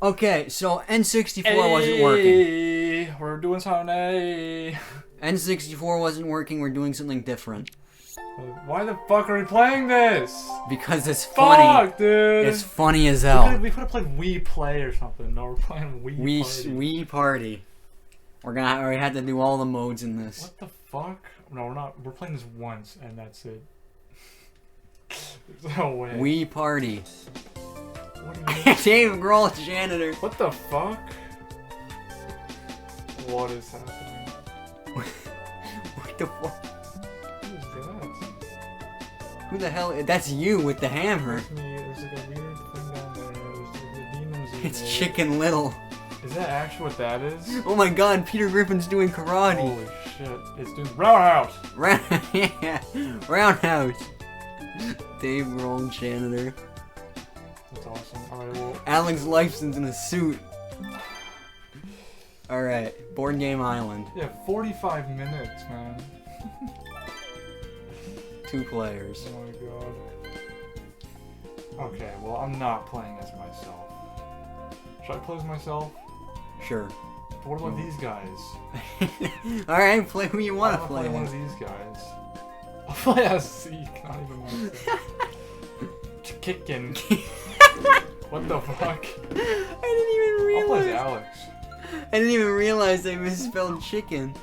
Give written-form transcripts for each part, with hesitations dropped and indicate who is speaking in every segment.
Speaker 1: Okay, so N64 wasn't working.
Speaker 2: We're doing something.
Speaker 1: N64 wasn't working, we're doing something different.
Speaker 2: Why the fuck are we playing this?
Speaker 1: Because it's funny.
Speaker 2: Fuck, dude.
Speaker 1: It's funny as hell.
Speaker 2: We could have played Wii Play or something. No, we're playing Wii Party.
Speaker 1: Wii Party. We had to do all the modes in this.
Speaker 2: What the fuck? No, we're not. We're playing this once, and that's it. There's no way.
Speaker 1: Wii Party.
Speaker 2: What do you mean?
Speaker 1: Dave Grohl, janitor.
Speaker 2: What the fuck? What is happening?
Speaker 1: What the fuck?
Speaker 2: Who is that?
Speaker 1: Who the hell? That's you with the hammer.
Speaker 2: There's like a weird thing down there. There's the demons in
Speaker 1: It's
Speaker 2: there.
Speaker 1: Chicken Little.
Speaker 2: Is that actually what that is?
Speaker 1: Oh my god, Peter Griffin's doing karate.
Speaker 2: Holy shit. It's doing Roundhouse!
Speaker 1: Yeah, Roundhouse. Dave Grohl, janitor.
Speaker 2: That's awesome. Alright, well.
Speaker 1: Alex Lifeson's in a suit. Alright, Board Game Island.
Speaker 2: Yeah, 45 minutes, man.
Speaker 1: 2 players.
Speaker 2: Oh my god. Okay, well, I'm not playing as myself. Should I play as myself?
Speaker 1: Sure.
Speaker 2: But what about these guys?
Speaker 1: Alright, play who you want to play.
Speaker 2: One of these guys. I'll play as Zeke, not even myself. Kickin'. What the fuck?
Speaker 1: I didn't even realize.
Speaker 2: I'll play as Alex.
Speaker 1: I didn't even realize I misspelled chicken.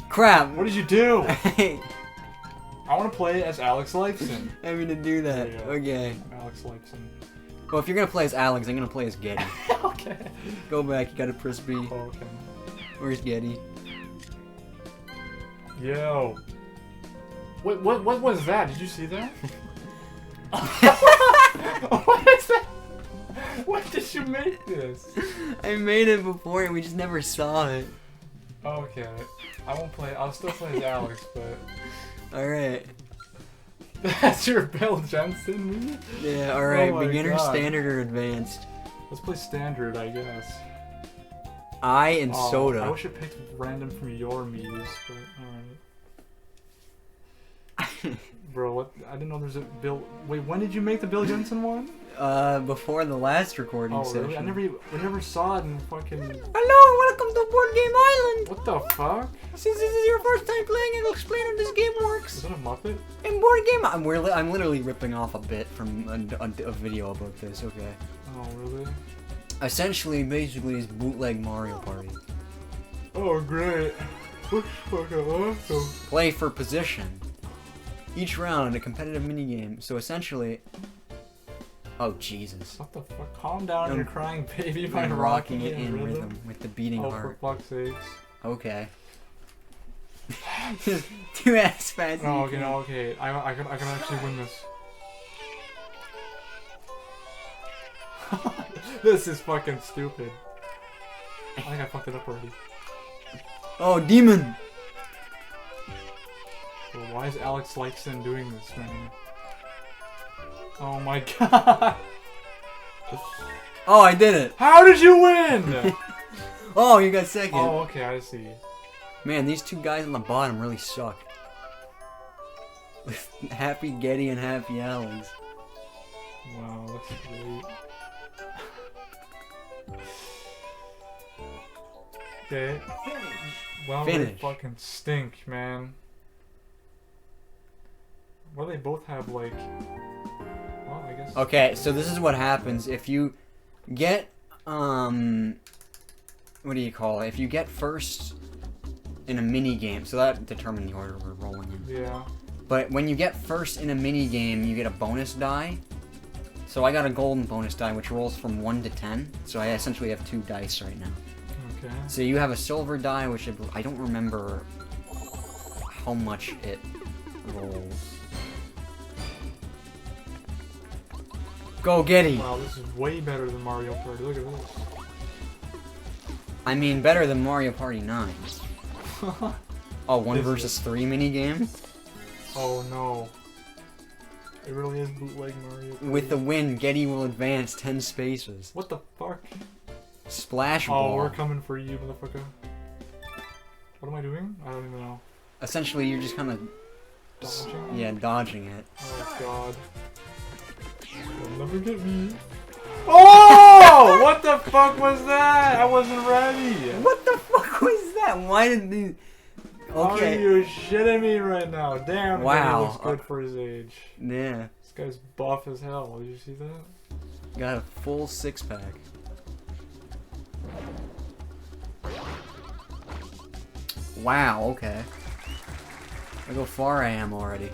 Speaker 1: Crap.
Speaker 2: What did you do?
Speaker 1: I
Speaker 2: want to play as Alex Lifeson.
Speaker 1: I'm gonna do that. Okay.
Speaker 2: Alex Lifeson.
Speaker 1: Well, if you're gonna play as Alex, I'm gonna play as Getty.
Speaker 2: Okay.
Speaker 1: Go back, you gotta press B.
Speaker 2: Oh, okay.
Speaker 1: Where's Getty?
Speaker 2: Yo. What was that? Did you see that? What is that? What did you make this?
Speaker 1: I made it before and we just never saw it.
Speaker 2: Okay. I won't play. I'll still play as Alex, but.
Speaker 1: Alright.
Speaker 2: That's your Bill Jensen me?
Speaker 1: Yeah, alright.
Speaker 2: Oh
Speaker 1: Beginner,
Speaker 2: God.
Speaker 1: standard, or advanced?
Speaker 2: Let's play standard, I guess.
Speaker 1: I and soda.
Speaker 2: I wish I picked random from your Mii's, but alright. Bro, what? I didn't know there's a Bill. Wait, when did you make the Bill Jensen one?
Speaker 1: Before the last recording session.
Speaker 2: Really? We never saw it in fucking.
Speaker 1: Hello, welcome to Board Game Island!
Speaker 2: What the fuck?
Speaker 1: Since this is your first time playing, I'll explain how this game works.
Speaker 2: Is that a Muppet?
Speaker 1: In Board Game I'm literally ripping off a bit from a video about this, okay.
Speaker 2: Oh, really?
Speaker 1: Essentially, basically, it's bootleg Mario Party.
Speaker 2: Oh, great. Looks fucking awesome.
Speaker 1: Play for position. Each round, a competitive minigame. So essentially... Oh, Jesus.
Speaker 2: What the fuck? Calm down, you're crying baby by
Speaker 1: I'm
Speaker 2: rocking
Speaker 1: it in rhythm with the beating heart.
Speaker 2: For fuck's sakes.
Speaker 1: Okay. Too ass fast.
Speaker 2: No, okay, no, okay. I can actually win this. This is fucking stupid. I think I fucked it up already.
Speaker 1: Oh, demon!
Speaker 2: Well, why is Alex Lifeson doing this, man? Oh my god!
Speaker 1: Oh, I did it!
Speaker 2: How did you win?
Speaker 1: Oh, you got second.
Speaker 2: Oh, okay, I see.
Speaker 1: Man, these two guys on the bottom really suck. Happy Getty and Happy Alex.
Speaker 2: Wow, that's great. Okay. Well,
Speaker 1: Finish.
Speaker 2: they fucking stink, man. Well, they both have, like... Well, I guess...
Speaker 1: Okay, so this is what happens if you get, what do you call it? If you get first in a mini game, so that determines the order we're rolling in.
Speaker 2: Yeah.
Speaker 1: But when you get first in a mini game, you get a bonus die. So I got a golden bonus die, which rolls from 1 to 10. So I essentially have 2 dice right now.
Speaker 2: Okay.
Speaker 1: So you have a silver die, which I don't remember how much it rolls. Go Getty!
Speaker 2: Wow, this is way better than Mario Party. Look at this.
Speaker 1: I mean, better than Mario Party 9. Oh, 1
Speaker 2: Is
Speaker 1: versus 3 minigame?
Speaker 2: Oh no. It really is bootleg Mario Party.
Speaker 1: With the win, Getty will advance 10 spaces.
Speaker 2: What the fuck?
Speaker 1: Splash ball.
Speaker 2: Oh, we're coming for you, motherfucker. What am I doing? I don't even know.
Speaker 1: Essentially, you're just kind of...
Speaker 2: Dodging?
Speaker 1: Yeah, dodging it.
Speaker 2: Oh god. Don't forget me. Oh! What the fuck was that? I wasn't ready.
Speaker 1: What the fuck was that? Why did the... Okay.
Speaker 2: Are you shitting me right now? Damn,
Speaker 1: wow.
Speaker 2: he looks good for his age.
Speaker 1: Yeah.
Speaker 2: This guy's buff as hell. Did you see that?
Speaker 1: Got a full 6-pack. Wow, okay. Look how far I am already.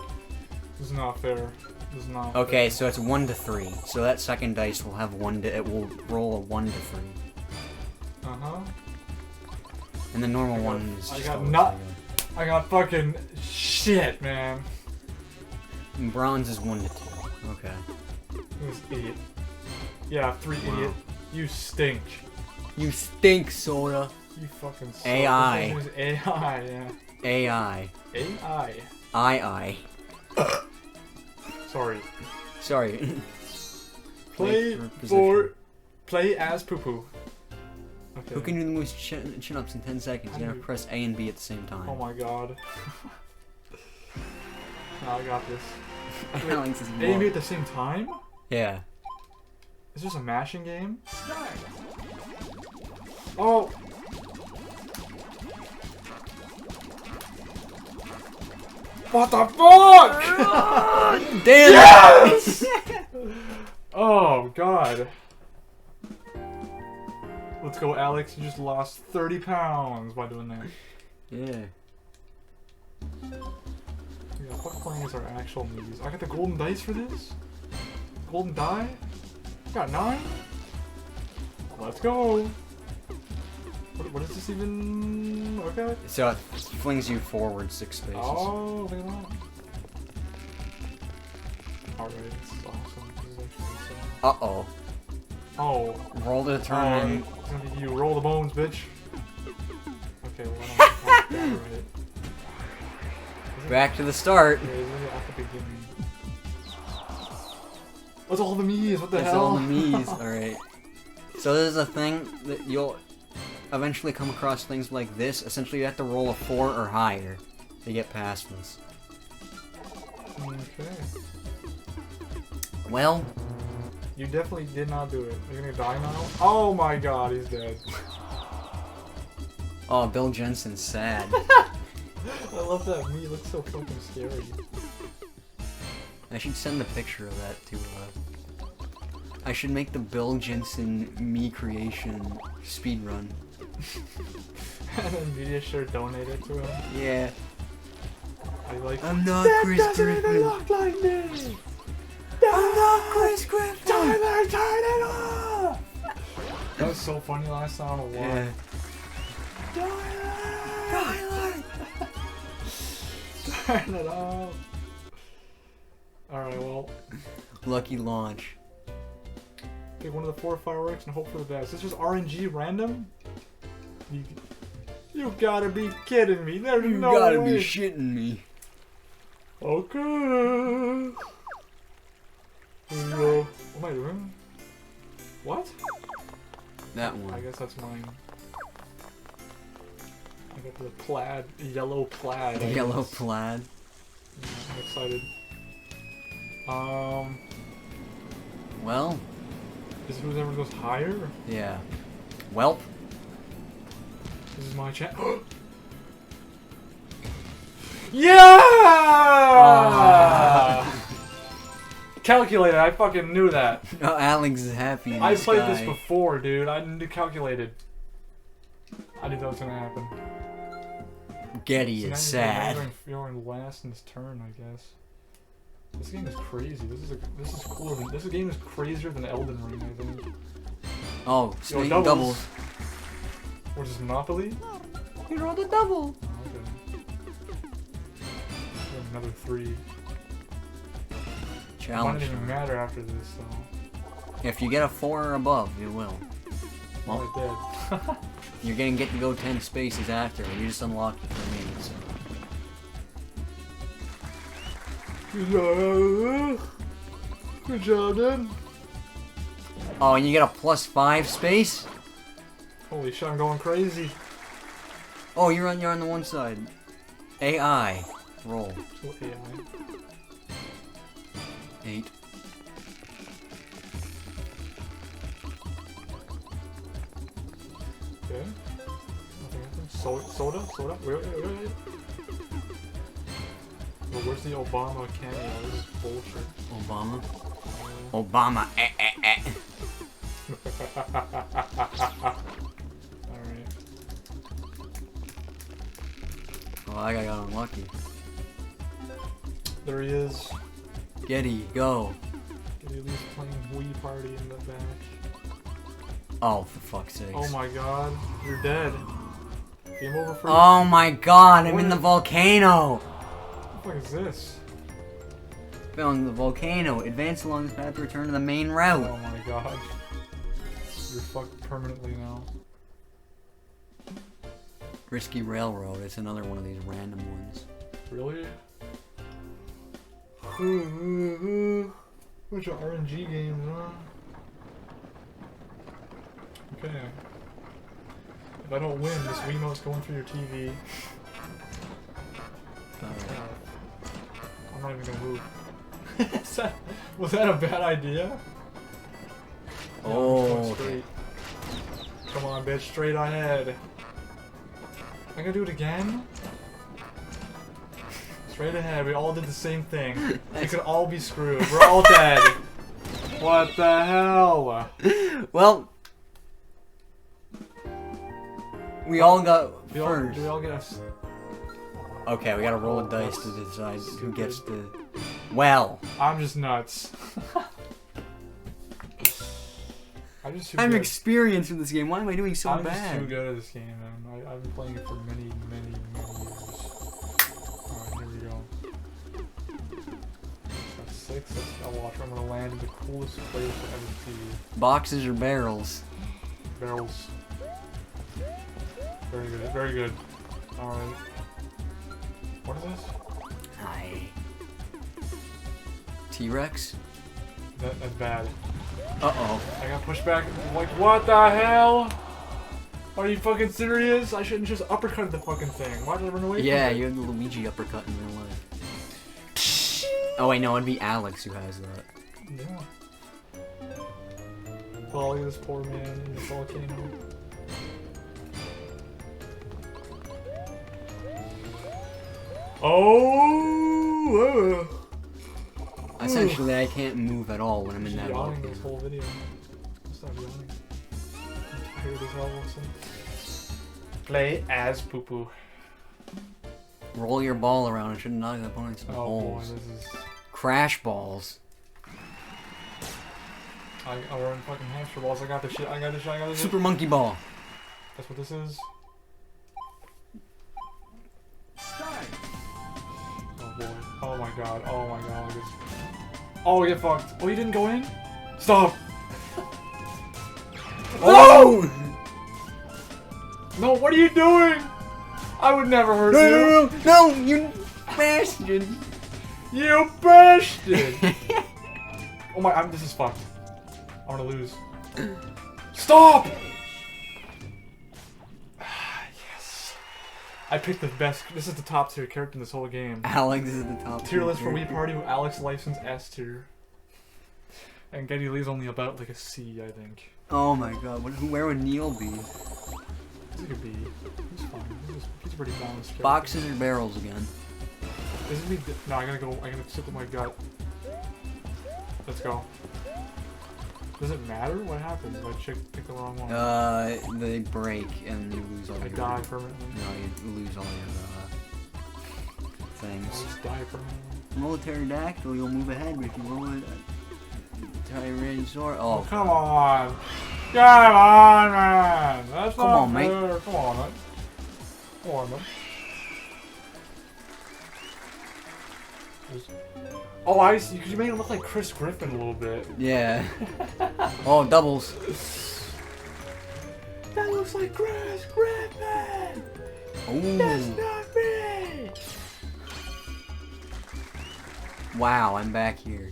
Speaker 2: This is not fair. This is not
Speaker 1: Okay,
Speaker 2: fair.
Speaker 1: so it's 1 to 3. So that second dice will have it will roll a 1 to 3.
Speaker 2: Uh-huh.
Speaker 1: And the normal one is just
Speaker 2: I got fucking shit, man.
Speaker 1: And bronze is 1 to 2. Okay.
Speaker 2: It was 8. Yeah, 3
Speaker 1: Wow.
Speaker 2: idiot. You stink.
Speaker 1: You stink, Soda.
Speaker 2: You fucking suck.
Speaker 1: AI.
Speaker 2: This is AI, yeah.
Speaker 1: AI.
Speaker 2: AI.
Speaker 1: I.
Speaker 2: Sorry.
Speaker 1: Sorry.
Speaker 2: Play as poo-poo. Okay.
Speaker 1: Who can do the most chin-ups in 10 seconds? You gotta press A and B at the same time.
Speaker 2: Oh my god. No, I got this.
Speaker 1: Alex is
Speaker 2: A and B at the same time?
Speaker 1: Yeah.
Speaker 2: Is this a mashing game? Oh! What the fuck?!
Speaker 1: Damn
Speaker 2: Yes! Oh god. Let's go, Alex. You just lost 30 pounds by doing that.
Speaker 1: Yeah.
Speaker 2: Yeah, fuck playing as our actual movies. I got the golden dice for this? Golden die? I got 9? Let's go! What is this even? Okay.
Speaker 1: So it flings you forward 6 spaces.
Speaker 2: Oh, look at that. Alright, this is awesome. This is actually insane.
Speaker 1: Uh-oh.
Speaker 2: Oh.
Speaker 1: Roll to determine.
Speaker 2: It's gonna be you. Roll the bones, bitch. Okay, well, I don't know. Right.
Speaker 1: Back to the start.
Speaker 2: Yeah, isn't it at the beginning? What's all the me's? What the
Speaker 1: That's
Speaker 2: hell?
Speaker 1: all the me's. Alright. So this is a thing that you'll eventually come across things like this. Essentially, you have to roll a 4 or higher to get past this.
Speaker 2: Okay.
Speaker 1: Well,
Speaker 2: You definitely did not do it. You're gonna die now? Oh my god, he's dead.
Speaker 1: oh, Bill Jensen's sad.
Speaker 2: I love that me. It looks so fucking scary.
Speaker 1: I should send a picture of that to, I should make the Bill Jensen me creation speedrun.
Speaker 2: And then Media sure donated to him.
Speaker 1: Yeah.
Speaker 2: I like.
Speaker 1: I'm not Chris Griffin.
Speaker 2: Look like me.
Speaker 1: I'm not Chris Griffin.
Speaker 2: Tyler, turn it off. That was so funny last time. I don't know why.
Speaker 1: Tyler.
Speaker 2: Turn it off. Alright, well.
Speaker 1: Lucky launch.
Speaker 2: Pick one of the 4 fireworks and hope for the best. This is RNG random? You gotta be kidding me. There's
Speaker 1: You
Speaker 2: no
Speaker 1: gotta
Speaker 2: way.
Speaker 1: be shitting me.
Speaker 2: Okay. Here we go. What am I doing? What?
Speaker 1: That
Speaker 2: I
Speaker 1: one.
Speaker 2: guess that's mine. I got the plaid, yellow plaid. I
Speaker 1: Yellow
Speaker 2: guess.
Speaker 1: plaid.
Speaker 2: Yeah, I'm excited.
Speaker 1: Well,
Speaker 2: Is it whoever goes higher?
Speaker 1: yeah. Welp.
Speaker 2: This is my chance. Yeah! Calculated, I fucking knew that.
Speaker 1: Oh, Alex is happy in
Speaker 2: I
Speaker 1: the
Speaker 2: played
Speaker 1: sky.
Speaker 2: this before, dude. I knew calculated. I knew that was gonna happen.
Speaker 1: Getty
Speaker 2: So now
Speaker 1: is sad.
Speaker 2: You're in last in this turn, I guess. This game is crazy. This is cooler than this game is crazier than Elden Ring, I think.
Speaker 1: Oh,
Speaker 2: Yo,
Speaker 1: snake
Speaker 2: doubles.
Speaker 1: double.
Speaker 2: Or just Monopoly?
Speaker 1: You rolled a double.
Speaker 2: Oh, okay. Another 3. It
Speaker 1: Challenge.
Speaker 2: doesn't even matter after this, so.
Speaker 1: If you get a 4 or above, you will.
Speaker 2: Well,
Speaker 1: Well,
Speaker 2: I did.
Speaker 1: you're gonna get to go 10 spaces after. You just unlocked it for me. So.
Speaker 2: Good job, dude.
Speaker 1: Oh, and you get a +5 space.
Speaker 2: Holy shit, I'm going crazy.
Speaker 1: Oh, you're on the one side. AI. Roll.
Speaker 2: So AI.
Speaker 1: 8.
Speaker 2: Soda? Wait. Well, where's the Obama cameo? This is bullshit.
Speaker 1: Obama.
Speaker 2: Alright.
Speaker 1: Oh, I got unlucky.
Speaker 2: There he is.
Speaker 1: Getty, go.
Speaker 2: Getty at least playing Wii Party in the back.
Speaker 1: Oh, for fuck's sakes.
Speaker 2: Oh my god, you're dead. Game over for you.
Speaker 1: Oh my god, I'm in the volcano!
Speaker 2: What the fuck is this?
Speaker 1: Fell in the volcano. Advance along this path to return to the main route.
Speaker 2: Oh my god. You're fucked permanently now.
Speaker 1: Risky Railroad. It's another one of these random ones.
Speaker 2: Really? Bunch of RNG games, huh? Okay. If I don't win, this Wiimote's going through your TV. I'm not even gonna move. Was that a bad idea?
Speaker 1: Oh,
Speaker 2: straight. Come on, bitch, straight ahead. I gotta do it again? Straight ahead, we all did the same thing. We could all be screwed. We're all dead. What the hell?
Speaker 1: Well, we all got first.
Speaker 2: Do we all get us?
Speaker 1: Okay, we gotta roll a dice to decide who gets the. Well,
Speaker 2: I'm just nuts.
Speaker 1: I'm experienced with this game. Why am I doing so bad?
Speaker 2: I'm just too good at this game, man. I've been playing it for many years. Alright, here we go. That's 6. I'll watch. I'm gonna land in the coolest place I've ever seen.
Speaker 1: Boxes or barrels?
Speaker 2: Barrels. Very good. Very good. Alright. What is this?
Speaker 1: Hi. T-Rex?
Speaker 2: That's bad.
Speaker 1: Uh-oh.
Speaker 2: I got pushed back. I'm like, what the hell? Are you fucking serious? I shouldn't just uppercut the fucking thing. Why did I run away from it?
Speaker 1: Yeah, you had the Luigi uppercut in real life. Oh wait, no, it'd be Alex who has that.
Speaker 2: Yeah. Oh, look at this poor man in the volcano. Oh!
Speaker 1: Essentially, I can't move at all when I'm in that
Speaker 2: yawning
Speaker 1: volcano.
Speaker 2: this whole video. Stop yawning. I'm tired as hell, Wilson. Play as Poo Poo.
Speaker 1: Roll your ball around and should knock the opponents in the
Speaker 2: Oh
Speaker 1: holes.
Speaker 2: boy, this is...
Speaker 1: Crash balls.
Speaker 2: I'll run fucking hamster balls. I got this shit. I got this shit.
Speaker 1: Super monkey ball.
Speaker 2: That's what this is. Oh boy. Oh my god. Oh my god. Oh, get fucked. Oh, you didn't go in? Stop!
Speaker 1: Oh!
Speaker 2: No, what are you doing? I would never hurt you.
Speaker 1: No, you bastard.
Speaker 2: You bastard! Oh my, this is fucked. I'm gonna lose. Stop! Yes. I picked the best. This is the top tier character in this whole game.
Speaker 1: Alex is the top
Speaker 2: Tier list for Wii Party with Alex License S tier. And Geddy Lee's only about like a C, I think.
Speaker 1: Oh my god, where would Neil be?
Speaker 2: He's like a B. He's fine. He's pretty balanced. Character.
Speaker 1: Boxes or barrels again?
Speaker 2: This is me. No, I gotta stick with my gut. Let's go. Does it matter? What happens if I pick the wrong one?
Speaker 1: They break and you lose all your...
Speaker 2: I die permanently.
Speaker 1: No, you lose all your, things.
Speaker 2: I just die permanently.
Speaker 1: Roll a pterodactyl, you'll move ahead, but if you roll a tyrannosaur... Oh,
Speaker 2: come on! Come on, man! That's
Speaker 1: come
Speaker 2: not
Speaker 1: on, mate.
Speaker 2: fair. Come on, man. Come on, man. Oh, I see. Because you made him look like Chris Griffin a little bit.
Speaker 1: Yeah. Oh, doubles.
Speaker 2: That looks like Chris Griffin!
Speaker 1: Ooh.
Speaker 2: That's not me!
Speaker 1: Wow, I'm back here.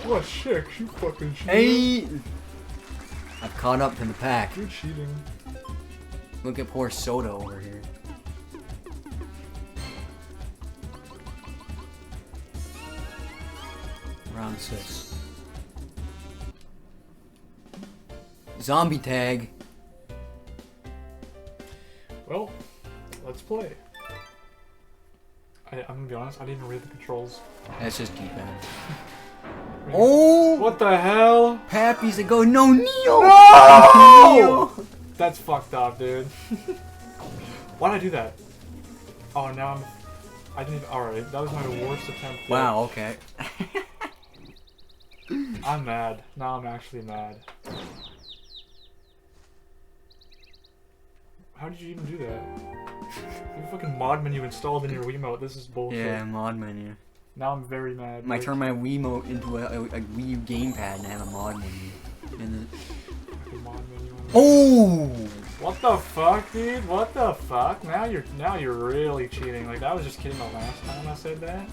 Speaker 2: What chick? You fucking cheating.
Speaker 1: Hey! I've caught up to the pack.
Speaker 2: You're cheating.
Speaker 1: Look at poor Soda over here. Round 6. Zombie tag.
Speaker 2: Well, let's play. I'm gonna be honest, I didn't even read the controls.
Speaker 1: That's just keypad. Oh!
Speaker 2: What the hell?
Speaker 1: Pappy's a go. No, Neo!
Speaker 2: No!
Speaker 1: Neo!
Speaker 2: That's fucked up, dude. Why'd I do that? Oh, now I didn't even. Alright, that was my worst attempt yet.
Speaker 1: Wow, okay.
Speaker 2: I'm mad. Now I'm actually mad. How did you even do that? You have a fucking mod menu installed in your Wiimote. This is bullshit.
Speaker 1: Yeah, mod menu.
Speaker 2: Now I'm very mad.
Speaker 1: I turn my Wiimote into a Wii U gamepad and I have a mod menu. And
Speaker 2: Mod menu.
Speaker 1: oh!
Speaker 2: What the fuck, dude? What the fuck? Now you're really cheating. Like that was just kidding the last time I said that.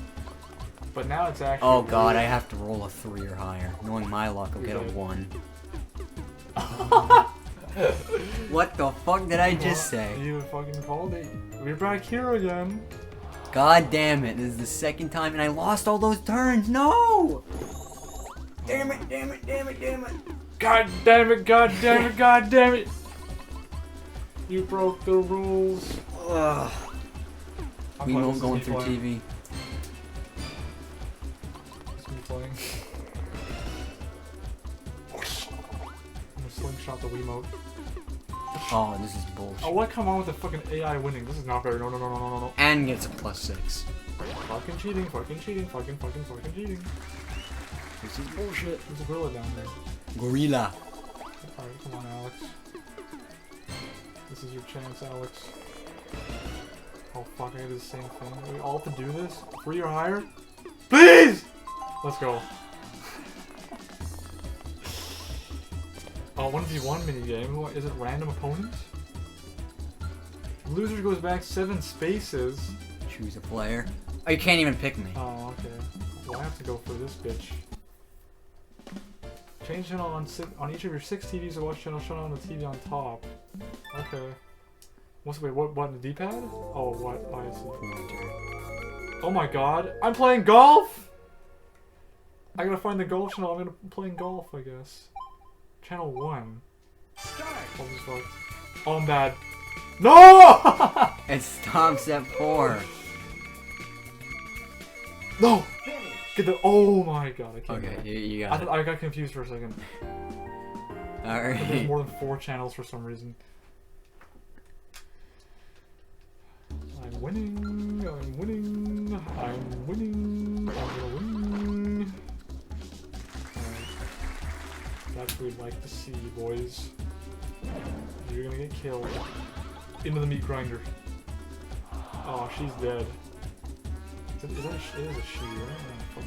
Speaker 2: But now it's actually.
Speaker 1: Oh god, I have to roll a 3 or higher. Knowing my luck, I'll get a 1. What the fuck did I just say?
Speaker 2: You fucking called it. We're back here again.
Speaker 1: God damn it, this is the second time and I lost all those turns. No! Damn it, damn it, damn it, damn it.
Speaker 2: God damn it, god damn it, god damn it. You broke the rules.
Speaker 1: Ugh. Wiimote going through
Speaker 2: playing.
Speaker 1: TV.
Speaker 2: It's me playing. I'm gonna slingshot the Wiimote.
Speaker 1: Oh, this is bullshit.
Speaker 2: Oh, what come on with the fucking AI winning? This is not fair. No, no, no, no, no, no.
Speaker 1: And gets a +6.
Speaker 2: Fucking cheating, fucking cheating, fucking cheating.
Speaker 1: This is bullshit.
Speaker 2: There's a gorilla down there.
Speaker 1: Gorilla.
Speaker 2: Alright, come on, Alex. This is your chance, Alex. Oh fuck, I did the same thing. Are we all have to do this? 3 or higher? Please! Let's go. Oh, 1v1 minigame. Is it random opponents? Loser goes back 7 spaces.
Speaker 1: Choose a player. Oh, you can't even pick me.
Speaker 2: Oh, okay. Well, I have to go for this bitch. Change channel on each of your 6 TVs or watch channel shown on the TV on top. Okay. Wait, what button? The D-pad? Oh, what? Oh, I see. Oh my god. I'm playing golf?! I gotta find the golf channel. I'm gonna playing golf, I guess. Channel 1. Oh, I'm bad. No!
Speaker 1: It stops at 4.
Speaker 2: No! Get the. Oh my god, I can't.
Speaker 1: Okay, you got it.
Speaker 2: I got confused for a second.
Speaker 1: Alright.
Speaker 2: There's more than 4 channels for some reason. I'm winning. I'm winning. I'm winning. I'm gonna win. Alright. That's what we'd like to see, boys. You're gonna get killed. Into the meat grinder. Oh, she's dead. Is that a she, right? Oh, fuck.